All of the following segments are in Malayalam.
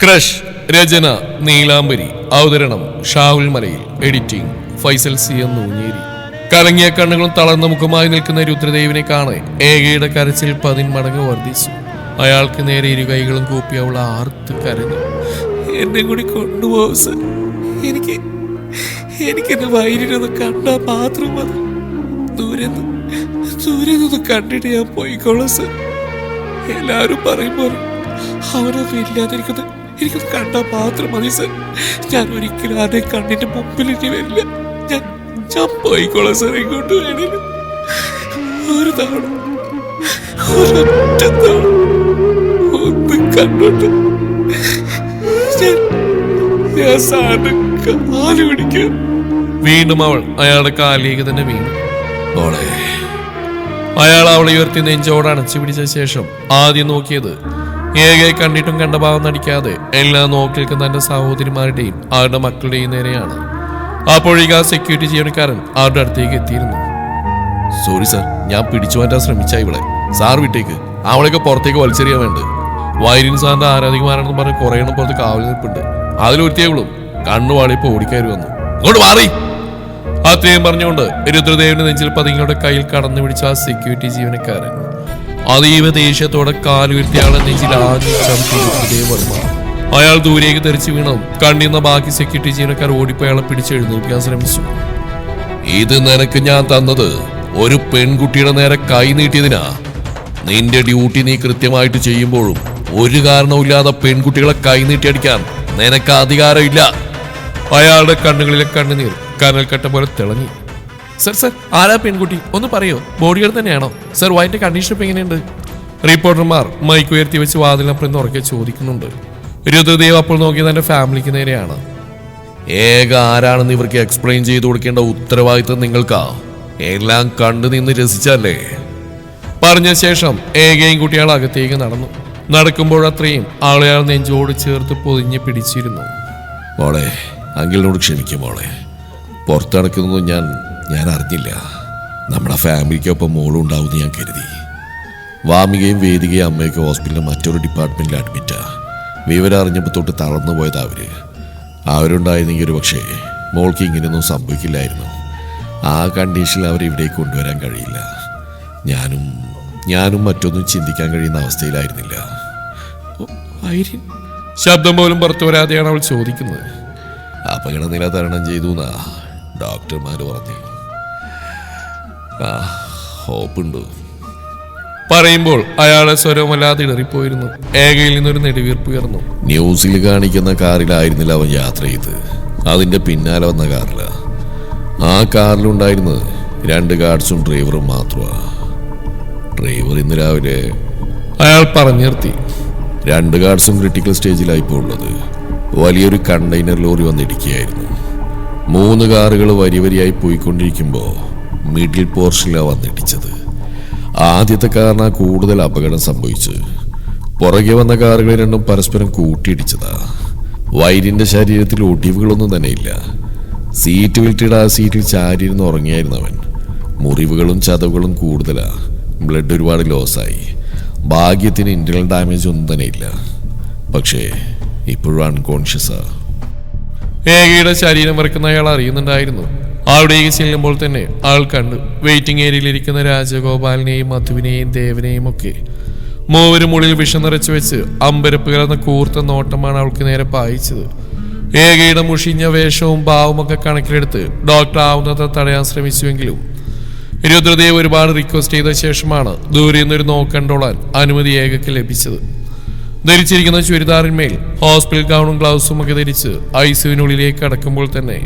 ക്രഷ് രചന നീലാംബരി, അവതരണം Shahul Malayil, editing Faisal C M Noonjeri. കലങ്ങിയ കണ്ണുകളും തളർന്ന മുഖമായി നിൽക്കുന്ന രുദ്രദേവിനെ കാണെ ഏകയുടെ കരച്ചിൽ 10 മടങ്ങ് വർദ്ധിച്ചു. അയാൾക്ക് നേരെ ഇരുകൈകളും കൂപ്പി അവൾ ആർത്ത് കരഞ്ഞു. എന്നെ കൂടി കൊണ്ടുപോകും സർ, എനിക്കെന്നെ വൈരിനൊന്ന് കണ്ടാൽ മാത്രം മതി. ദൂരെന്ന് കണ്ടിട്ട് ഞാൻ പോയിക്കോളാം സർ. എല്ലാവരും പറയുമ്പോൾ അവനൊന്നും ഇല്ലാതിരിക്കുന്നത് എനിക്കൊന്ന് കണ്ടാൽ മാത്രം മതി സർ. ഞാൻ ഒരിക്കലും അതേ കണ്ണിന്റെ മുമ്പിൽ ഇനി വരില്ല. ഞാൻ പോയിക്കോളാം സർ. ഇങ്ങോട്ട് വേണേലും ഒരു തവണ, ഒരൊറ്റ തവണ ഒന്ന് കണ്ടോട്ട് ഞാൻ സാറിന് കാല് പിടിക്കും. വീണ്ടും അവൾ അയാളുടെ കാലിലേക്ക് തന്നെ വീണു. മോളെ. അയാൾ അവളെ ഉയർത്തി നെഞ്ചോട് അണച്ചു പിടിച്ച ശേഷം ആദ്യം നോക്കിയത് ഏകയെ കണ്ടിട്ടും കണ്ട ഭാവം നടിക്കാതെ എല്ലാ നോക്കിൽക്കും തന്റെ സഹോദരിമാരുടെയും അവരുടെ മക്കളുടെയും നേരെയാണ്. അപ്പോഴേക്ക് ആ സെക്യൂരിറ്റി ജീവനക്കാരൻ അവരുടെ അടുത്തേക്ക് എത്തിയിരുന്നു. സോറി സാർ, ഞാൻ പിടിച്ചു മാറ്റാൻ ശ്രമിച്ച ഇവിടെ. സാർ വിട്ടേക്ക്, അവളെയൊക്കെ പുറത്തേക്ക് വലിച്ചെറിയാൻ വേണ്ട. വൈരിൻ സാറിന്റെ ആരാധികമാരാണെന്ന് പറഞ്ഞ് കുറെ എണ്ണം പുറത്ത് കാവൽ നിൽപ്പുണ്ട്. അതിലൊരുത്തിയവളും കണ്ണുവാളിപ്പോ ഓടിക്കയറി വന്നു. അങ്ങോട്ട് മാറി. അത്രയും പറഞ്ഞുകൊണ്ട് രുദ്രദേവിന്റെ നെഞ്ചിൽ പതിങ്ങളുടെ കയ്യിൽ കടന്നു പിടിച്ച ആ സെക്യൂരിറ്റി ജീവനക്കാരൻ അതീവ ദേഷ്യത്തോടെ കാലുയർത്തി അയാളെ നെഞ്ചിൽ ആദ്യം. അയാൾ ദൂരേക്ക് തെറിച്ചു വീണും കണ്ടിരുന്ന ബാക്കി സെക്യൂരിറ്റി ജീവനക്കാർ ഓടിപ്പോയി അയാളെ പിടിച്ചെഴുന്നേൽപ്പിക്കാൻ ശ്രമിച്ചു. ഇത് നിനക്ക് ഞാൻ തന്നത് ഒരു പെൺകുട്ടിയുടെ നേരെ കൈ നീട്ടിയതിനാ. നിന്റെ ഡ്യൂട്ടി നീ കൃത്യമായിട്ട് ചെയ്യുമ്പോഴും ഒരു കാരണവുമില്ലാതെ പെൺകുട്ടികളെ കൈ നീട്ടിയടിക്കാൻ നിനക്ക് അധികാരമില്ല. അയാളുടെ കണ്ണുകളിലെ കണ്ണുനീർ കനൽക്കട്ട പോലെ തിളങ്ങി. സർ, ആരാ പെൺകുട്ടി? ഒന്ന് പറയോ? ബോഡികൾ തന്നെയാണോ സർ? വൈൻ്റെ കണ്ടീഷൻ ഇപ്പം എങ്ങനെയുണ്ട്? റിപ്പോർട്ടർമാർ മൈക്ക് ഉയർത്തി വെച്ച് വാതിലപ്പുറം ഉറക്കെ ചോദിക്കുന്നുണ്ട്. രുദ്രദേവ് അപ്പോൾ നോക്കിയത് തന്റെ ഫാമിലിക്ക് നേരെയാണ്. ഏക ആരാണെന്ന് ഇവർക്ക് എക്സ്പ്ലെയിൻ ചെയ്തു കൊടുക്കേണ്ട ഉത്തരവാദിത്വം നിങ്ങൾക്കാ. എല്ലാം കണ്ടു നിന്ന് രസിച്ചല്ലേ? പറഞ്ഞ ശേഷം ഏകയും കുട്ടിയാൾ അകത്തേക്ക് നടന്നു. നടക്കുമ്പോഴത്രയും ആളെയാൾ നെഞ്ചോട് ചേർത്ത് പൊതിഞ്ഞ് പിടിച്ചിരുന്നു. മോളെ, അങ്കിളിനോട് ക്ഷമിക്കും മോളെ. പുറത്തടക്കുന്നതും ഞാൻ അറിഞ്ഞില്ല. നമ്മുടെ ഫാമിലിക്കൊപ്പം മോളും ഉണ്ടാവുമെന്ന് ഞാൻ കരുതി. വാമികയും വേദികയും അമ്മയൊക്കെ ഹോസ്പിറ്റലിൽ മറ്റൊരു ഡിപ്പാർട്ട്മെന്റിൽ അഡ്മിറ്റാ. വിവരം അറിഞ്ഞപ്പോൾ തൊട്ട് തളർന്നു പോയത് അവരുണ്ടായിരുന്നെങ്കിൽ ഒരു പക്ഷേ മോൾക്ക് ഇങ്ങനെയൊന്നും സംഭവിക്കില്ലായിരുന്നു. ആ കണ്ടീഷനിൽ അവരിവിടേക്ക് കൊണ്ടുവരാൻ കഴിയില്ല. ഞാനും മറ്റൊന്നും ചിന്തിക്കാൻ കഴിയുന്ന അവസ്ഥയിലായിരുന്നില്ല. ശബ്ദം പോലും പുറത്തു വരാതെയാണ് അവൾ ചോദിക്കുന്നത്. അപകടനില തരണം ചെയ്തു എന്നാ ഡോക്ടർമാർ പറഞ്ഞു. ഹോപ്പുണ്ട്. പറയുമ്പോൾ അയാളെ സ്വരമല്ലാതെ ഇടറിപ്പോയിരുന്നു. ഏകയിൽ നിന്നൊരു നെടുവീർപ്പ് ഉയർന്നു. ന്യൂസിൽ കാണിക്കുന്ന കാറിലായിരുന്നില്ല അവൻ യാത്ര ചെയ്ത്. അതിന്റെ പിന്നാലെ വന്ന കാറില. ആ കാറിലുണ്ടായിരുന്നത് 2 ഗാർഡ്സും ഡ്രൈവറും മാത്രമാ. ഡ്രൈവർ ഇന്ന് രാവിലെ അയാൾ പറഞ്ഞു നിർത്തി. 2 ഗാർഡ്സും ക്രിട്ടിക്കൽ സ്റ്റേജിലായിപ്പോ ഉള്ളത്. വലിയൊരു കണ്ടെയ്നർ ലോറി വന്നിടിക്കുകയായിരുന്നു. 3 കാറുകൾ വരിയായി പോയിക്കൊണ്ടിരിക്കുമ്പോൾ മിഡിൽ പോർഷനിലാണ് വന്നിടിച്ചത്. ആദ്യത്തെ കാറിനാ കൂടുതൽ അപകടം സംഭവിച്ചു. പുറകെ വന്ന കാറുകൾ രണ്ടും പരസ്പരം കൂട്ടിയിടിച്ചതാ. വൈരിന്റെ ശരീരത്തിൽ ഒടിവുകളൊന്നും തന്നെ ഇല്ല. സീറ്റ് വിൽട്ടിയുടെ ആ സീറ്റിൽ ചാരിയിരുന്ന് ഉറങ്ങിയായിരുന്നവൻ. മുറിവുകളും ചതവുകളും കൂടുതലാ. ബ്ലഡ് ഒരുപാട് ലോസായി. ഭാഗ്യത്തിന് ഇന്റർണൽ ഡാമേജ് ഒന്നും തന്നെ ഇല്ല. പക്ഷേ ഇപ്പോഴും അൺകോൺഷ്യസാ. ഏകയുടെ ശരീരം വരക്കുന്ന അയാൾ അറിയുന്നുണ്ടായിരുന്നു. അവിടേക്ക് ചെല്ലുമ്പോൾ തന്നെ ആൾ കണ്ടു വെയിറ്റിംഗ് ഏരിയയിലിരിക്കുന്ന രാജഗോപാലിനെയും മധുവിനെയും ദേവനെയും ഒക്കെ. മൂവരും ഉള്ളിൽ വിഷം നിറച്ചു വെച്ച് അമ്പരപ്പ് കലർന്ന കൂർത്ത നോട്ടമാണ് അവൾക്ക് നേരെ പായിച്ചത്. ഏകയുടെ മുഷിഞ്ഞ വേഷവും ഭാവവും ഒക്കെ കണക്കിലെടുത്ത് ഡോക്ടർ ആവുന്നത്ര തടയാൻ ശ്രമിച്ചുവെങ്കിലും രുദ്രദേവ് ഒരുപാട് റിക്വസ്റ്റ് ചെയ്ത ശേഷമാണ് ദൂരെ നിന്നൊരു നോക്കണ്ടോളാൻ അനുമതി ഏകയ്ക്ക് ലഭിച്ചത്. ധരിച്ചിരിക്കുന്ന ചുരിദാറിന്മേൽ ഹോസ്പിറ്റൽ ഗൗണും ഗ്ലൗസും ഒക്കെ ധരിച്ച് ഐസിയുവിനുള്ളിലേക്ക് കടക്കുമ്പോൾ തന്നെ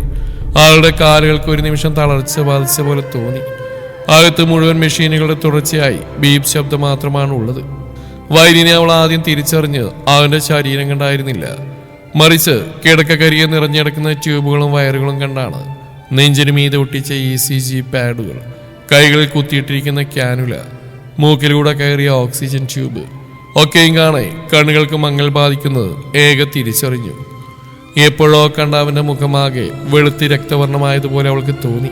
ആളുടെ കാലുകൾക്ക് ഒരു നിമിഷം തളർച്ച ബാധിച്ച പോലെ തോന്നി. അകത്ത് മുഴുവൻ മെഷീനുകളുടെ തുടർച്ചയായി ബീപ് ശബ്ദം മാത്രമാണ് ഉള്ളത്. വൈരിനെ അവൾ ആദ്യം തിരിച്ചറിഞ്ഞ് അവന്റെ ശരീരം കണ്ടായിരുന്നില്ല. മറിച്ച് കിടക്കരിയെ നിറഞ്ഞെടുക്കുന്ന ട്യൂബുകളും വയറുകളും കണ്ടാണ്. നെഞ്ചിന് മീതെ ഒട്ടിച്ച ECG പാഡുകൾ, കൈകളിൽ കുത്തിയിട്ടിരിക്കുന്ന ക്യാനുല, മൂക്കിലൂടെ കയറിയ ഓക്സിജൻ ട്യൂബ് ഒക്കെയും കാണെ കണ്ണുകൾക്ക് മങ്ങൽ ബാധിക്കുന്നത് ഏക തിരിച്ചറിഞ്ഞു. എപ്പോഴോ കണ്ട അവന്റെ മുഖമാകെ വെളുത്തി രക്തവർണ്ണമായതുപോലെ അവൾക്ക് തോന്നി.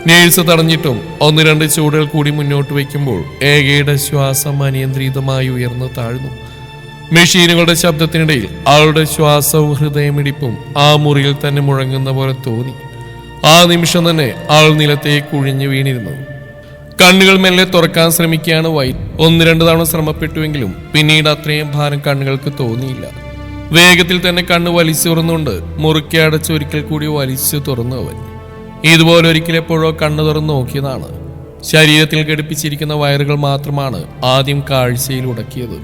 നേഴ്സ് തടഞ്ഞിട്ടും 1-2 ചൂടുകൾ കൂടി മുന്നോട്ട് വയ്ക്കുമ്പോൾ ഏകയുടെ ശ്വാസം അനിയന്ത്രിതമായി ഉയർന്നു താഴ്ന്നു. മെഷീനുകളുടെ ശബ്ദത്തിനിടയിൽ അവളുടെ ശ്വാസവും ഹൃദയമിടിപ്പും ആ മുറിയിൽ തന്നെ മുഴങ്ങുന്ന പോലെ തോന്നി. ആ നിമിഷം തന്നെ അവൾ നിലത്തേക്ക് കുഴിഞ്ഞു വീണിരുന്നു. കണ്ണുകൾ മെല്ലെ തുറക്കാൻ ശ്രമിക്കുകയാണ് വൈറ്റ്. 1-2 തവണ ശ്രമപ്പെട്ടുവെങ്കിലും പിന്നീട് അത്രയും ഭാരം കണ്ണുകൾക്ക് തോന്നിയില്ല. വേഗത്തിൽ തന്നെ കണ്ണ് വലിച്ചു തുറന്നുകൊണ്ട് മുറുക്കി അടച്ചൊരിക്കൽ കൂടി വലിച്ചു തുറന്നു അവൻ. ഇതുപോലെ ഒരിക്കലെപ്പോഴോ കണ്ണു തുറന്ന് നോക്കിയതാണ്. ശരീരത്തിൽ ഘടിപ്പിച്ചിരിക്കുന്ന വയറുകൾ മാത്രമാണ് ആദ്യം കാഴ്ചയിൽ ഉടക്കിയത്.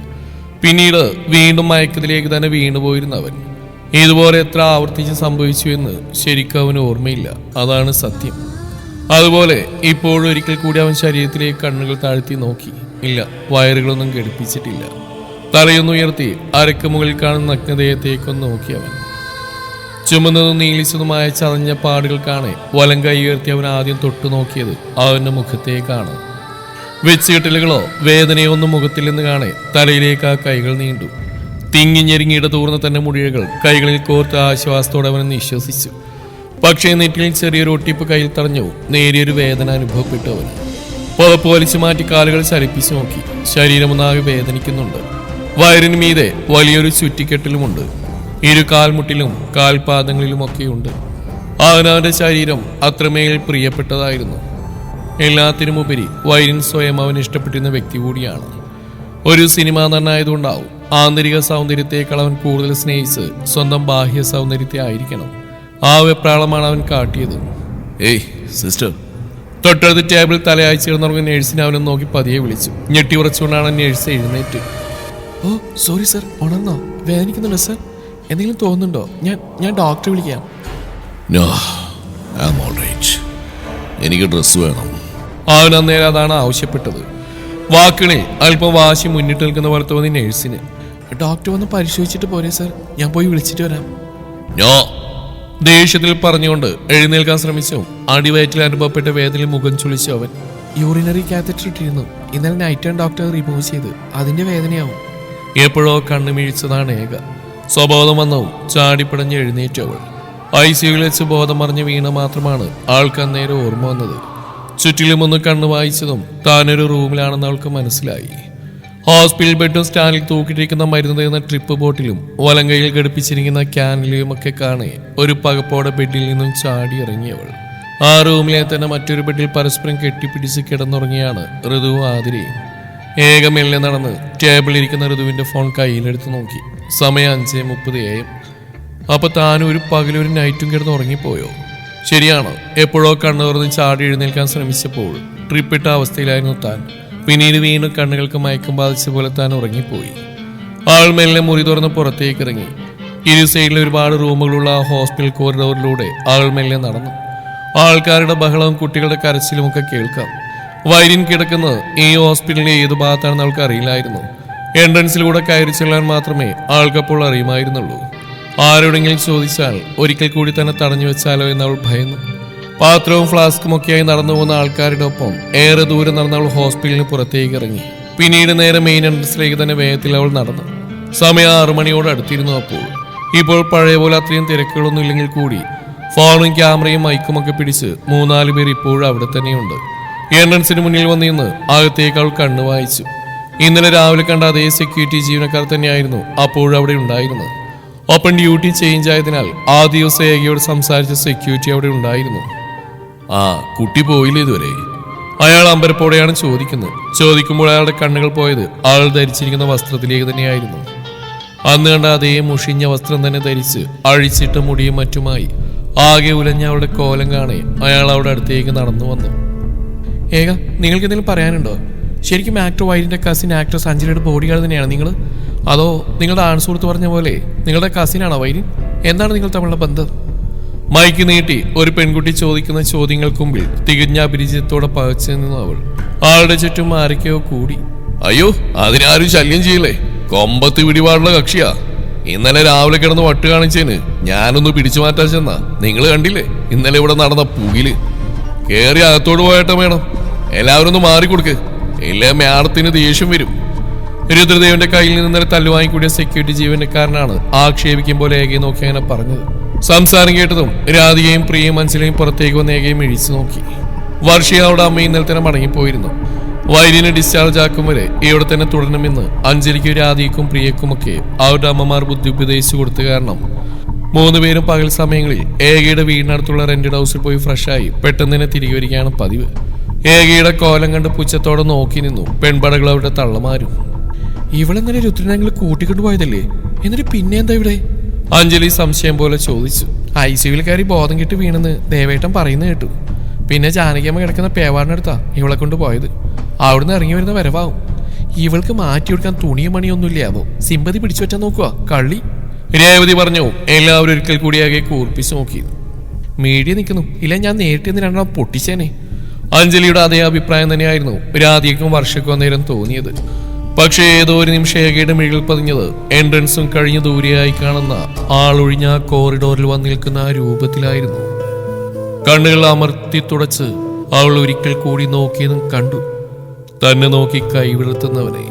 പിന്നീട് വീണ്ടും മയക്കത്തിലേക്ക് തന്നെ വീണുപോയിരുന്നവൻ. ഇതുപോലെ എത്ര ആവർത്തിച്ച് സംഭവിച്ചു എന്ന് ശരിക്കും അവന് ഓർമ്മയില്ല. അതാണ് സത്യം. അതുപോലെ ഇപ്പോഴൊരിക്കൽ കൂടി അവൻ ശരീരത്തിലേക്ക് കണ്ണുകൾ താഴ്ത്തി നോക്കി. ഇല്ല, വയറുകളൊന്നും ഘടിപ്പിച്ചിട്ടില്ല. തലയൊന്നും ഉയർത്തി അരക്ക് മുകളിൽ കാണുന്ന നഗ്നദേഹത്തേക്കൊന്ന് നോക്കി അവൻ. ചുമന്നതും നീലിച്ചതുമായ ചതഞ്ഞ പാടുകൾ കാണെ വലം കൈ ഉയർത്തി അവൻ ആദ്യം തൊട്ടു നോക്കിയത് അവന്റെ മുഖത്തേക്കാണ്. വെച്ചുകെട്ടലുകളോ വേദനയോ ഒന്നും മുഖത്തിൽ നിന്ന് കാണെ തലയിലേക്ക് ആ കൈകൾ നീണ്ടു. തിങ്ങിഞ്ഞെരുങ്ങിയിട തൂർന്ന തന്നെ മുടികൾ കൈകളിൽ കോർത്ത് ആശ്വാസത്തോടെ അവനെ നിശ്വസിച്ചു. പക്ഷേ നെറ്റിൽ ചെറിയൊരു ഒട്ടിപ്പ് കയ്യിൽ തടഞ്ഞു. നേരിയൊരു വേദന അനുഭവപ്പെട്ടു അവന്. പുതപ്പ് വലിച്ചു മാറ്റി കാലുകൾ ചലിപ്പിച്ചു നോക്കി. ശരീരമൊന്നാകെ വേദനിക്കുന്നുണ്ട്. വയറിന് മീതെ വലിയൊരു ചുറ്റിക്കെട്ടലുമുണ്ട്. ഇരു കാൽമുട്ടിലും കാൽപാദങ്ങളിലുമൊക്കെയുണ്ട്. അവനവന്റെ ശരീരം അത്രമേൽ പ്രിയപ്പെട്ടതായിരുന്നു. എല്ലാത്തിനുമുപരി വൈരിൻ സ്വയം അവൻ ഇഷ്ടപ്പെട്ടിരുന്ന വ്യക്തി കൂടിയാണ്. ഒരു സിനിമാ നടനായതുകൊണ്ടാവും ആന്തരിക സൗന്ദര്യത്തെക്കാൾ അവൻ കൂടുതൽ സ്നേഹിച്ച് സ്വന്തം ബാഹ്യ സൗന്ദര്യത്തെ ആയിരിക്കണം. ആ വെപ്രാളമാണ് അവൻ കാട്ടിയത്. ഏയ് സിസ്റ്റർ. തൊട്ടടുത്ത് ടേബിൾ തലയായി ചേർന്നുറങ്ങിയ നേഴ്സിനെ അവനെ നോക്കി പതിയെ വിളിച്ചു. ഞെട്ടി ഉറച്ചുകൊണ്ടാണ് നേഴ്സ് എഴുന്നേറ്റ്. ഓ സോറി സർ, ഉണർന്നോ? വേദനിക്കുന്നുണ്ടോ സർ? എന്തെങ്കിലും തോന്നുന്നുണ്ടോ? ഞാൻ ഡോക്ടറെ വിളിക്കാം. No, I am alright. എനിക്ക് ഡ്രസ്സ് വേണം. അവൻ അന്നേരം അതാണ് ആവശ്യപ്പെട്ടത്. വാക്കുകളിൽ അല്പം വാശി മുന്നിട്ട് നിൽക്കുന്ന പോലെ തോന്നി നേഴ്സിന്. ഡോക്ടർ വന്ന് പരിശോധിച്ചിട്ട് പോരെ സർ? ഞാൻ പോയി വിളിച്ചിട്ട് വരാം. നോ, ദേഷ്യത്തിൽ പറഞ്ഞുകൊണ്ട് എഴുന്നേൽക്കാൻ ശ്രമിച്ചു. അടിവയറ്റിൽ അനുഭവപ്പെട്ട വേദനയിൽ മുഖം ചുളിച്ചു അവൻ. യൂറിനറി കാത്തറ്റർ ഇട്ടിരുന്നു. ഇന്നലെ നൈറ്റ് ഡോക്ടർ റിമൂവ് ചെയ്ത്. അതിന്റെ വേദനയാവും. എപ്പോഴോ കണ്ണു മിഴിച്ചതാണ് ഏക. സ്വബോധം വന്നവും ചാടിപ്പടഞ്ഞ് എഴുന്നേറ്റു അവൾ. ICUവിൽ വെച്ച് ബോധം മറിഞ്ഞ് വീണ മാത്രമാണ് ആൾക്ക് അന്നേരം ഓർമ്മ വന്നത്. ചുറ്റിലും ഒന്ന് കണ്ണു വായിച്ചതും താനൊരു റൂമിലാണെന്ന് അവൾക്ക് മനസ്സിലായി. ഹോസ്പിറ്റൽ ബെഡും സ്റ്റാൻഡിൽ തൂക്കിട്ടിരിക്കുന്ന മരുന്ന് തരുന്ന ട്രിപ്പ് ബോട്ടിലും വലങ്കയിൽ ഘടിപ്പിച്ചിരിക്കുന്ന ക്യാനിലും ഒക്കെ കാണേ ഒരു പകപ്പോടെ ബെഡിൽ നിന്നും ചാടി ഇറങ്ങിയവൾ. ആ റൂമിലെ തന്നെ മറ്റൊരു ബെഡിൽ പരസ്പരം കെട്ടിപ്പിടിച്ച് കിടന്നുറങ്ങിയാണ് ഋതുവും ആതിരയും. ഏകമെല്ലെ നടന്ന് ടേബിളിരിക്കുന്ന ഋതുവിന്റെ ഫോൺ കയ്യിലെടുത്ത് നോക്കി. സമയം 5:30 AM. അപ്പൊ താനും ഒരു പകലൊരു നൈറ്റും കിടന്ന് ഉറങ്ങിപ്പോയോ? ശരിയാണോ? എപ്പോഴോ കണ്ണു തുറന്ന് ചാടി എഴുന്നേൽക്കാൻ ശ്രമിച്ചപ്പോൾ ട്രിപ്പിട്ട അവസ്ഥയിലായിരുന്നു താൻ. പിന്നീട് വീണ്ടും കണ്ണുകൾക്ക് മയക്കം ബാധിച്ച പോലെ താൻ ഉറങ്ങിപ്പോയി. ആൾ മെല്ലെ മുറി തുറന്ന് പുറത്തേക്ക് ഇറങ്ങി. ഇരു സൈഡിൽ ഒരുപാട് റൂമുകളുള്ള ആ ഹോസ്പിറ്റൽ കോറിഡോറിലൂടെ ആൾ മെല്ലെ നടന്നു. ആൾക്കാരുടെ ബഹളവും കുട്ടികളുടെ കരച്ചിലും ഒക്കെ കേൾക്കാം. വൈരിൻ കിടക്കുന്നത് ഈ ഹോസ്പിറ്റലിന്റെ ഏത് ഭാഗത്താണെന്ന് അവൾക്ക് അറിയില്ലായിരുന്നു. എൻട്രൻസിലൂടെ കയറി ചെല്ലാൻ മാത്രമേ ആൾക്കപ്പോൾ അറിയുമായിരുന്നുള്ളൂ. ആരോടെങ്കിലും ചോദിച്ചാൽ ഒരിക്കൽ കൂടി തന്നെ തടഞ്ഞു വെച്ചാലോ എന്ന് അവൾ ഭയന്നു. പാത്രവും ഫ്ലാസ്കും ഒക്കെയായി നടന്നു പോകുന്ന ആൾക്കാരുടെ ഒപ്പം ഏറെ ദൂരം നടന്ന അവൾ ഹോസ്പിറ്റലിന് പുറത്തേക്ക് ഇറങ്ങി. പിന്നീട് നേരെ മെയിൻ എൻട്രൻസിലേക്ക് തന്നെ വേഗത്തിൽ അവൾ നടന്നു. സമയം 6 മണിയോട് അടുത്തിരുന്നു. ഇപ്പോൾ പഴയ പോലെ അത്രയും തിരക്കുകളൊന്നും ഇല്ലെങ്കിൽ കൂടി ഫോണും ക്യാമറയും മൈക്കും ഒക്കെ പിടിച്ച് 3-4 പേർ ഇപ്പോഴും അവിടെ തന്നെയുണ്ട്. എൻട്രൻസിന് മുന്നിൽ വന്നിരുന്ന് അകത്തേക്ക് അവൾ കണ്ണു വായിച്ചു. ഇന്നലെ രാവിലെ കണ്ട അതേ സെക്യൂരിറ്റി ജീവനക്കാർ തന്നെയായിരുന്നു അപ്പോഴും അവിടെ ഉണ്ടായിരുന്നത്. ഓപ്പൺ ഡ്യൂട്ടി ചേഞ്ച് ആയതിനാൽ ആ ദിവസം ഏകയോട് സംസാരിച്ച സെക്യൂരിറ്റി അവിടെ ഉണ്ടായിരുന്നു. ആ കുട്ടി പോയില്ലേ ഇതുവരെ? അയാൾ അമ്പരപ്പോടെയാണ് ചോദിക്കുന്നത്. ചോദിക്കുമ്പോൾ അയാളുടെ കണ്ണുകൾ പോയത് ആൾ ധരിച്ചിരിക്കുന്ന വസ്ത്രത്തിലേക്ക് തന്നെയായിരുന്നു. അന്ന് കണ്ട അതേ മുഷിഞ്ഞ വസ്ത്രം തന്നെ ധരിച്ച് അഴിച്ചിട്ട മുടിയും മറ്റുമായി ആകെ ഉലഞ്ഞ അവളുടെ കോലം കാണെ അയാൾ അവിടെ അടുത്തേക്ക് നടന്നു വന്നു. ഏക, നിങ്ങൾക്ക് എന്തെങ്കിലും പറയാനുണ്ടോ? ശരിക്കും ആക്ടർ വൈരിന്റെ കസിൻ ആക്ടർ സഞ്ജനയുടെ ബോഡി ഗാർഡ് തന്നെയാണ് നിങ്ങൾ? അതോ നിങ്ങളുടെ ആൺസുഹൃത്ത് പറഞ്ഞ പോലെ നിങ്ങളുടെ കസിനാണോ വൈരിൻ? എന്താണ് നിങ്ങൾ തമ്മിലുള്ള ബന്ധം? മൈക്ക് നീട്ടി ഒരു പെൺകുട്ടി ചോദിക്കുന്ന ചോദ്യങ്ങൾക്ക് മുമ്പിൽ തികഞ്ഞ അപരിചിതത്തോടെ പകച്ചു നിന്നു അവൾ. ആളുടെ ചുറ്റും ആരൊക്കെയോ കൂടി. അയ്യോ, അതിനാരും ശല്യം ചെയ്യില്ലേ? കൊമ്പത്ത് പിടിപാടുള്ള കക്ഷിയാ. ഇന്നലെ രാവിലെ കിടന്ന് വട്ട് കാണിച്ചതിന് ഞാനൊന്ന് പിടിച്ചു മാറ്റാൻ ചെന്നാ നിങ്ങൾ കണ്ടില്ലേ ഇന്നലെ ഇവിടെ നടന്ന പുകില്? കേറി അകത്തോട് പോയേട്ട വേണം. എല്ലാവരും ഒന്ന് മാറിക്കൊടുക്ക്, ഇല്ലേ മേടത്തിന് ദേഷ്യം വരും. രുദ്രദേവന്റെ കയ്യിൽ നിന്ന് ഇന്നലെ തല്ലുവാങ്ങിക്കൂടിയ സെക്യൂരിറ്റി ജീവനക്കാരനാണ് ആക്ഷേപിക്കും പോലെ ഏകയെ നോക്കി അങ്ങനെ പറഞ്ഞത്. സംസാരം കേട്ടതും രാധികയും പ്രിയയും മനസ്സിലെയും പുറത്തേക്ക് വന്ന് ഏകയും ഇഴിച്ചു നോക്കി. വർഷയും അവിടെ അമ്മയും ഇന്നലെ തന്നെ മടങ്ങിപ്പോയിരുന്നു. വൈരിനെ ഡിസ്ചാർജ് ആക്കും വരെ ഇവിടെ തന്നെ തുടരണമെന്ന് അഞ്ജലിക്കും രാധിക്കും പ്രിയക്കുമൊക്കെ അവരുടെ അമ്മമാർ ബുദ്ധി ഉപദേശിച്ചു കൊടുത്തു. കാരണം 3 പേരും പകൽ സമയങ്ങളിൽ ഏകയുടെ വീടിനടുത്തുള്ള റെന്റഡ് ഹൗസിൽ പോയി ഫ്രഷായി പെട്ടെന്ന് തന്നെ തിരികെ വരികയാണ് പതിവ്. ഏകയുടെ കോലം കണ്ട് പുച്ഛത്തോടെ നോക്കി നിന്നു പെൺപടകൾ അവരുടെ തള്ളമാരും. ഇവളെങ്ങനെ രുദ്രനെങ്കിൽ കൂട്ടിക്കൊണ്ടു പോയതല്ലേ, എന്നിട്ട് പിന്നെ എന്താ ഇവിടെ? അഞ്ജലി സംശയം പോലെ ചോദിച്ചു. ICUവിൽ കയറി ബോധം കെട്ട് വീണെന്ന് ദേവേട്ടൻ പറയുന്ന കേട്ടു. പിന്നെ ജാനകിയമ്മ കിടക്കുന്ന പേവാടിനടുത്താ ഇവളെ കൊണ്ട് പോയത്. അവിടുന്ന് ഇറങ്ങി വരുന്ന വരവാവും. ഇവൾക്ക് മാറ്റി കൊടുക്കാൻ തുണിയും മണിയൊന്നുമില്ലാവോ, സിമ്പതി പിടിച്ചു വെച്ചാൽ നോക്കുക കള്ളി. രേവതി പറഞ്ഞു. എല്ലാവരും ഒരിക്കൽ കൂടിയാകെ കൂർപ്പിച്ചു നോക്കി. മീഡിയ നിൽക്കുന്നു, ഇല്ല ഞാൻ നേരിട്ട് 2 പൊട്ടിച്ചേനെ. അഞ്ജലിയുടെ അതേ അഭിപ്രായം തന്നെയായിരുന്നു രാധികക്കും വർഷക്കും നേരം തോന്നിയത്. പക്ഷേ ഏതോ ഒരു നിമിഷം ഏകയുടെ മിഴികൾ പതിഞ്ഞത് എൻട്രൻസും കഴിഞ്ഞ് ദൂരെയായി കാണുന്ന ആളൊഴിഞ്ഞ കോറിഡോറിൽ വന്നു നിൽക്കുന്ന ആ രൂപത്തിലായിരുന്നു. കണ്ണുകൾ അമർത്തി തുടച്ച് അവൾ ഒരിക്കൽ കൂടി നോക്കിയതും കണ്ടു. തന്നെ നോക്കി കൈവിടർത്തുന്നവനെ.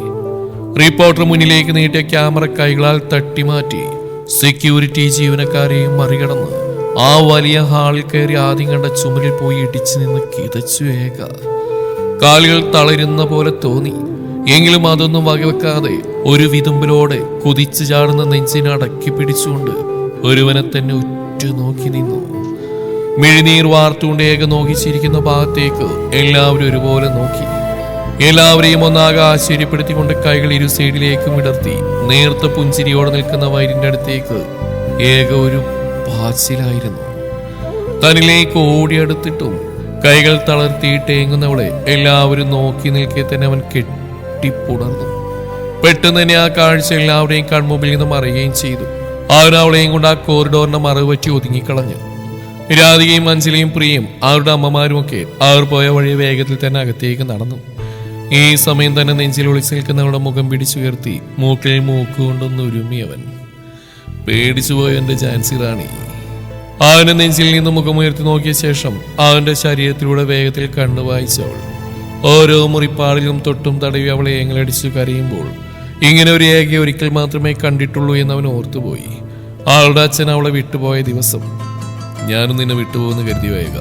റിപ്പോർട്ടർ മുന്നിലേക്ക് നീട്ടിയ ക്യാമറ കൈകളാൽ തട്ടിമാറ്റി സെക്യൂരിറ്റി ജീവനക്കാരെയും മറികടന്ന് ആ വലിയ ഹാളിൽ കയറി ആദ്യം കണ്ട ചുമരിൽ പോയി ഇടിച്ചു നിന്ന് കിതച്ചു. ഏക കാലുകൾ തളരുന്ന പോലെ തോന്നി. എങ്കിലും അതൊന്നും വകവെക്കാതെ ഒരു വിതുമ്പിലോടെ കുതിച്ചു ചാടുന്ന നെഞ്ചിനെ അടക്കി പിടിച്ചുകൊണ്ട് ഒരുവനെ തന്നെ ഉറ്റു നോക്കി നിന്നു. മിഴിനീർ വാർത്തുകൊണ്ട് ഏക നോക്കിച്ചിരിക്കുന്ന ഭാഗത്തേക്ക് എല്ലാവരും ഒരുപോലെ നോക്കി. എല്ലാവരെയും ഒന്നാകെ ആശ്ചര്യപ്പെടുത്തിക്കൊണ്ട് കൈകൾ ഇരു സൈഡിലേക്കും ഇടർത്തി നേർത്ത പുഞ്ചിരിയോടെ നിൽക്കുന്ന വൈരിന്റെ അടുത്തേക്ക് ഏക ഒരു പാച്ചിലായിരുന്നു. തന്നിലേക്ക് ഓടിയെടുത്തിട്ടും കൈകൾ തളർത്തിയിട്ടേങ്ങുന്നവളെ എല്ലാവരും നോക്കി നിൽക്കെ തന്നെ അവൻ കെട്ടിപ്പുണർന്നു. പെട്ടെന്ന് തന്നെ ആ കാഴ്ച എല്ലാവരുടെയും കൺമുമ്പിൽ നിന്ന് മറയുകയും ചെയ്തു. അവരവളെയും കൊണ്ട് ആ കോറിഡോറിന്റെ മറുപറ്റി ഒതുങ്ങിക്കളഞ്ഞു. രാധികയും അഞ്ജലിയും പ്രിയയും അവരുടെ അമ്മമാരും ഒക്കെ അവർ പോയ വഴി വേഗത്തിൽ തന്നെ അകത്തേക്ക് നടന്നു. ഈ സമയം തന്നെ നെഞ്ചിൽ ഒളിച്ചു നിൽക്കുന്നവരുടെ മുഖം പിടിച്ചുയർത്തി മൂക്കിൽ മൂക്കുകൊണ്ടൊന്ന് ഉരുമിയവൻ. പേടിച്ചുപോയ എന്റെ ജാൻസി റാണി. അവന്റെ നെഞ്ചിൽ നിന്ന് മുഖമുയർത്തി നോക്കിയ ശേഷം അവന്റെ ശരീരത്തിലൂടെ വേഗത്തിൽ കണ്ണു വായിച്ചവൾ. ഓരോ മുറിപ്പാടിലും തൊട്ടും തടവി അവളെ ഏങ്ങലടിച്ചു കരയുമ്പോൾ ഇങ്ങനെ ഒരു ഏക ഒരിക്കൽ മാത്രമേ കണ്ടിട്ടുള്ളൂ എന്നവൻ ഓർത്തുപോയി. അവളുടെ അച്ഛൻ അവളെ വിട്ടുപോയ ദിവസം. ഞാനും നിന്നെ വിട്ടുപോകുന്ന കരുതി വേഗ.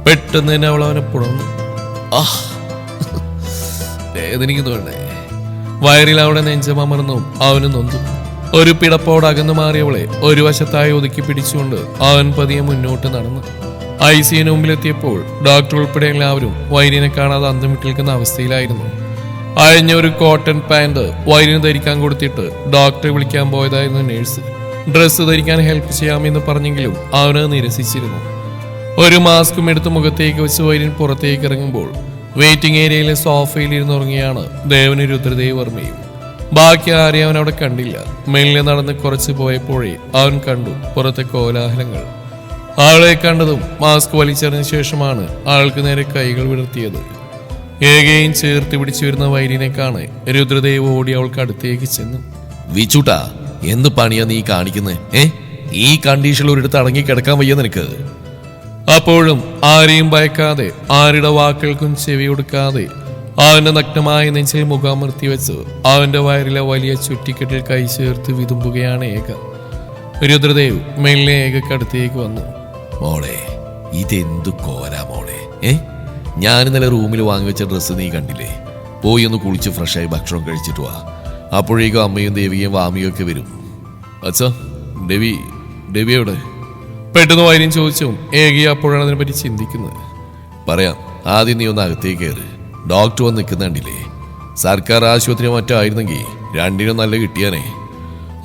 പെട്ടെന്ന് തന്നെ അവൾ അവനെ പുണർന്നു. വേദനിക്കുന്നു വേണ്ടേ? വയറിൽ അവിടെ നെഞ്ചമർന്നു അവന് നൊന്തു. ഒരു പിടപ്പോട് അകന്നു മാറിയവളെ ഒരു വശത്തായി ഒതുക്കി പിടിച്ചുകൊണ്ട് അവൻ പതിയെ മുന്നോട്ട് നടന്നു. ICUവിന് മുമ്പിലെത്തിയപ്പോൾ ഡോക്ടർ ഉൾപ്പെടെ എല്ലാവരും വൈരിനെ കാണാതെ അന്തം വിട്ട് നിൽക്കുന്ന അവസ്ഥയിലായിരുന്നു. അയഞ്ഞ ഒരു കോട്ടൺ പാന്റ് വൈരിന് ധരിക്കാൻ കൊടുത്തിട്ട് ഡോക്ടറെ വിളിക്കാൻ പോയതായിരുന്നു നേഴ്സ്. ഡ്രസ്സ് ധരിക്കാൻ ഹെൽപ്പ് ചെയ്യാമെന്ന് പറഞ്ഞെങ്കിലും അവന് നിരസിച്ചിരുന്നു. ഒരു മാസ്കും എടുത്ത് മുഖത്തേക്ക് വെച്ച് വൈരിൻ പുറത്തേക്ക് ഇറങ്ങുമ്പോൾ വെയിറ്റിംഗ് ഏരിയയിലെ സോഫയിൽ ഇരുന്നുറങ്ങിയാണ് ദേവന് രുദ്രദേവ് വർമ്മയും. ബാക്കി ആരെയും അവൻ അവിടെ കണ്ടില്ല. മെല്ലെ നടന്ന് കുറച്ച് പോയപ്പോഴേ അവൻ കണ്ടു പുറത്തെ കോലാഹലങ്ങൾ. ആളെ കണ്ടതും മാസ്ക് വലിച്ചെറിഞ്ഞ ശേഷമാണ് ആൾക്ക് നേരെ കൈകൾ വിടർത്തിയത്. ഏകയും ചേർത്ത് പിടിച്ചു വരുന്ന വൈരിനെ കാണെ രുദ്രദേവ് ഓടി അവൾക്ക് അടുത്തേക്ക് ചെന്നു. വിച്ചുട്ടാ, എന്ത് പണിയാ നീ കാണിക്കുന്നേ? ഈ കണ്ടീഷനിൽ ഒരിടത്ത് അടങ്ങി കിടക്കാൻ വയ്യ നിനക്ക്? അപ്പോഴും ആരെയും ഭയക്കാതെ ആരുടെ വാക്കുകൾക്കും ചെവി കൊടുക്കാതെ അവന്റെ നഗ്നമായ നെഞ്ചിൽ മുഖാമർത്തി വെച്ച് അവന്റെ വയറിലെ വലിയ ചുറ്റിക്കെട്ടിൽ കൈ ചേർത്ത് വിതുമ്പുകയാണ് ഏക. രുദ്രദേവ് മെല്ലെ ഏകക്കടുത്തേക്ക് വന്നു. മോളെ, ഇതെന്തു കോരാ മോളെ? ഞാൻ ഇന്നലെ റൂമിൽ വാങ്ങിവെച്ച ഡ്രസ്സ് നീ കണ്ടില്ലേ? പോയി ഒന്ന് കുളിച്ച് ഫ്രഷായി ഭക്ഷണം കഴിച്ചിട്ട് വാ. അപ്പോഴേക്കും അമ്മയും ദേവിയും വാമിയും ഒക്കെ വരും. അച്ഛാ, ഡെവി എവിടെ? പെട്ടെന്ന് വൈര്യം ചോദിച്ചു. ഏകി അപ്പോഴാണ് അതിനെപ്പറ്റി ചിന്തിക്കുന്നത്. പറയാം, ആദ്യം നീ ഒന്ന് അകത്തേക്ക് കയറ്. ഡോക്ടർ വന്ന് നിൽക്കുന്ന കണ്ടില്ലേ? സർക്കാർ ആശുപത്രി മറ്റോ ആയിരുന്നെങ്കിൽ രണ്ടിനും നല്ല കിട്ടിയാനേ.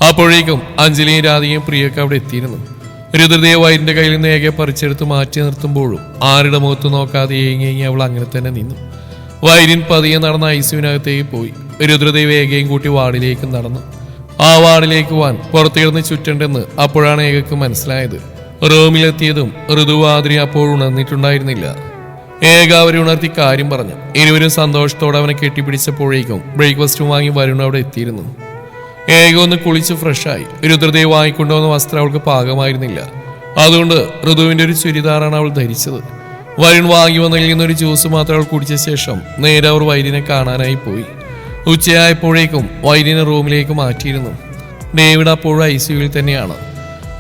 അപ്പോഴേക്കും അഞ്ജലിയും രാധികയും പ്രിയൊക്കെ അവിടെ എത്തിയിരുന്നു. രുദ്രദേവ് വൈരിന്റെ കയ്യിൽ നിന്ന് ഏകയെ പറിച്ചെടുത്ത് മാറ്റി നിർത്തുമ്പോഴും ആരുടെ മുഖത്ത് നോക്കാതെ ഏങ്ങി അവൾ അങ്ങനെ തന്നെ നിന്നു. വൈര്യൻ പതിയെ നടന്ന ICUവിനകത്തേക്ക് പോയി. രുദ്രദേവ് ഏകയും കൂട്ടി വാർഡിലേക്ക് നടന്നു. ആ വാർഡിലേക്ക് പോവാൻ പുറത്തു കിടന്ന് ചുറ്റണ്ടെന്ന് അപ്പോഴാണ് ഏകക്ക് മനസ്സിലായത്. റൂമിലെത്തിയതും ഋതുവാതിരി അപ്പോൾ ഉണർന്നിട്ടുണ്ടായിരുന്നില്ല. ഏക അവരെ ഉണർത്തി കാര്യം പറഞ്ഞു. ഇരുവരും സന്തോഷത്തോടെ അവനെ കെട്ടിപ്പിടിച്ചപ്പോഴേക്കും ബ്രേക്ക്ഫാസ്റ്റ് വാങ്ങി വരുൺ അവിടെ എത്തിയിരുന്നു. ഏക ഒന്ന് കുളിച്ച് ഫ്രഷായി. രുദ്രദേവ് വാങ്ങിക്കൊണ്ടുവന്ന വസ്ത്രം അവൾക്ക് പാകമായിരുന്നില്ല. അതുകൊണ്ട് ഋതുവിന്റെ ഒരു ചുരിദാറാണ് അവൾ ധരിച്ചത്. വരുൺ വാങ്ങി വന്നതിൽ നിന്നൊരു ജ്യൂസ് മാത്രം അവൾ കുടിച്ച ശേഷം നേരെ അവർ വൈരിനെ കാണാനായി പോയി. ഉച്ചയായപ്പോഴേക്കും വൈരിനെ റൂമിലേക്ക് മാറ്റിയിരുന്നു. ഡേവിഡ് അപ്പോഴും ICUവിൽ തന്നെയാണ്.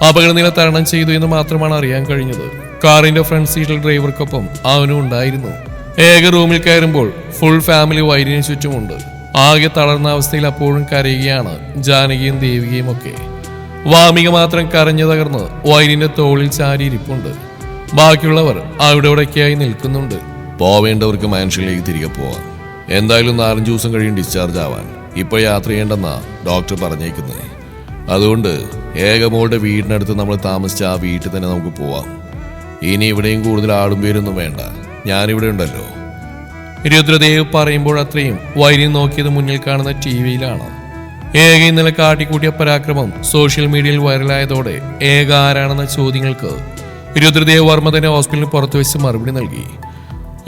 അപകടനില തരണം ചെയ്തു എന്ന് മാത്രമാണ് അറിയാൻ കഴിഞ്ഞത്. കാറിന്റെ ഫ്രണ്ട് സീറ്റിൽ ഡ്രൈവർക്കൊപ്പം അവനും ഉണ്ടായിരുന്നു. ഏക റൂമിൽ കയറുമ്പോൾ ഫുൾ ഫാമിലി വൈരിന് ചുറ്റുമുണ്ട്. ആകെ തളർന്ന അവസ്ഥയിൽ അപ്പോഴും കരയുകയാണ് ജാനകിയും ദേവികയും ഒക്കെ. വാമിക മാത്രം കരഞ്ഞു തകർന്ന് വൈരിന്റെ തോളിൽ ചാരിയിരിപ്പുണ്ട്. ബാക്കിയുള്ളവർ അവിടെയൊക്കെയായി നിൽക്കുന്നുണ്ട്. പോവേണ്ടവർക്ക് മാൻഷനിലേക്ക് തിരികെ പോവാം. എന്തായാലും 4-5 ദിവസം കഴിയും ഡിസ്ചാർജ് ആവാൻ. ഇപ്പോൾ യാത്ര ചെയ്യേണ്ടെന്നാ ഡോക്ടർ പറഞ്ഞേക്കുന്നത്. അതുകൊണ്ട് ഏകമോളുടെ വീടിനടുത്ത് നമ്മൾ താമസിച്ച ആ വീട്ടിൽ തന്നെ നമുക്ക് പോവാം. ഇനി ഇവിടെയും കൂടുതൽ ആളും പേരൊന്നും വേണ്ട, ഞാനിവിടെ ഉണ്ടല്ലോ. രുദ്രദേവ് പറയുമ്പോൾ അത്രയും വൈരി നോക്കിയത് മുന്നിൽ കാണുന്ന TV-യിലാണ്. ഏക ഇന്നലെ കാട്ടിക്കൂട്ടിയ പരാക്രമം സോഷ്യൽ മീഡിയയിൽ വൈറലായതോടെ ഏക ആരാണെന്ന ചോദ്യങ്ങൾക്ക് രുദ്രദേവ് വർമ്മ തന്നെ ഹോസ്പിറ്റലിന് പുറത്തു വെച്ച് മറുപടി നൽകി.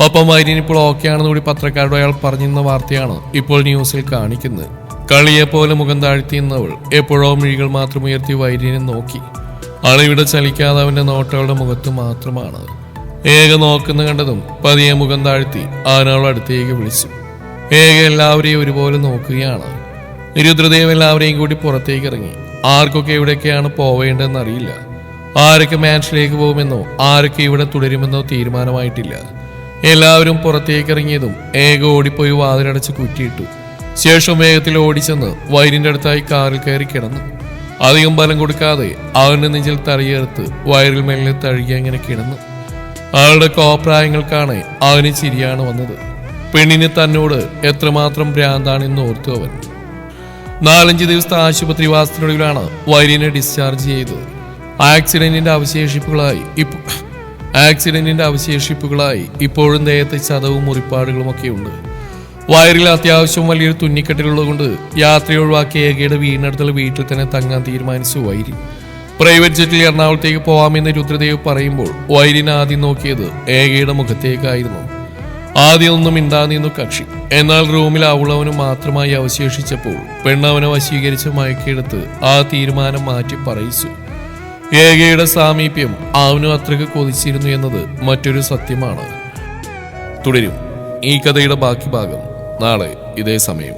ഒപ്പം വൈര്യൻ ഇപ്പോൾ ഓക്കെ ആണെന്ന് കൂടി പത്രക്കാരോട് അയാൾ പറഞ്ഞിരുന്ന വാർത്തയാണ് ഇപ്പോൾ ന്യൂസിൽ കാണിക്കുന്നത്. കളിയെപ്പോലെ മുഖം താഴ്ത്തിയെന്നവൾ എപ്പോഴോ മിഴികൾ മാത്രം ഉയർത്തി വൈര്യനെ നോക്കി. അളിവിടെ ചലിക്കാതെ അവന്റെ നോട്ടകളുടെ മുഖത്ത് മാത്രമാണ്. ഏക നോക്കുന്ന കണ്ടതും പതിയെ മുഖം താഴ്ത്തി അവനവൾ അടുത്തേക്ക് വിളിച്ചു. ഏക എല്ലാവരെയും ഒരുപോലെ നോക്കുകയാണ്. രുദ്രദേവ് എല്ലാവരെയും കൂടി പുറത്തേക്ക് ഇറങ്ങി. ആർക്കൊക്കെ എവിടെയൊക്കെയാണ് പോവേണ്ടതെന്ന് അറിയില്ല. ആരൊക്കെ മാൻഷനിലേക്ക് പോകുമെന്നോ ആരൊക്കെ ഇവിടെ തുടരുമെന്നോ തീരുമാനമായിട്ടില്ല. എല്ലാവരും പുറത്തേക്ക് ഇറങ്ങിയതും ഏക ഓടിപ്പോയി വാതിലടച്ച് കുറ്റിയിട്ടു. ശേഷം വേഗത്തിൽ ഓടിച്ചെന്ന് വൈരിന്റെ അടുത്തായി കാറിൽ കയറി കിടന്നു. അധികം ബലം കൊടുക്കാതെ അവന്റെ നെഞ്ചിൽ തറിയേർത്ത് വയറിൽ മെല്ലെ തഴുകി അങ്ങനെ കിടന്നു. അവളുടെ കോപ്രായങ്ങൾക്കാണ് അവന് ചിരിയാണ് വന്നത്. പെണ്ണിന് തന്നോട് എത്രമാത്രം ഭ്രാന്താണെന്ന് ഓർത്തു അവൻ. 4-5 ദിവസത്തെ ആശുപത്രി വാസത്തിനൊടുവിലാണ് വൈരിനെ ഡിസ്ചാർജ് ചെയ്തത്. ആക്സിഡന്റിന്റെ അവശേഷിപ്പുകളായി ഇപ്പോഴും ദേഹത്തെ ചതവും മുറിപ്പാടുകളും ഒക്കെ ഉണ്ട്. വയറിൽ അത്യാവശ്യം വലിയൊരു തുന്നിക്കെട്ടിലുള്ളതുകൊണ്ട് യാത്ര ഒഴിവാക്കി ഏകയുടെ വീടിനടുത്തുള്ള വീട്ടിൽ തന്നെ തങ്ങാൻ തീരുമാനിച്ചു വൈരി. പ്രൈവറ്റ് ജെറ്റിൽ എറണാകുളത്തേക്ക് പോവാമെന്ന് രുദ്രദേവ് പറയുമ്പോൾ വൈരിൻ ആദ്യം നോക്കിയത് ഏകയുടെ മുഖത്തേക്കായിരുന്നു. ആദ്യം ഒന്നും മിണ്ടാന്നിരുന്നു കക്ഷി. എന്നാൽ റൂമിൽ അവളവന് മാത്രമായി അവശേഷിച്ചപ്പോൾ പെണ്ണവനെ വശീകരിച്ച് മയക്കിയെടുത്ത് ആ തീരുമാനം മാറ്റി പറയിച്ചു. ഏകയുടെ സാമീപ്യം അവനും അത്രയ്ക്ക് കൊതിച്ചിരുന്നു എന്നത് മറ്റൊരു സത്യമാണ്. തുടരും ഈ കഥയുടെ ബാക്കി ഭാഗം നാളെ ഇതേ സമയം.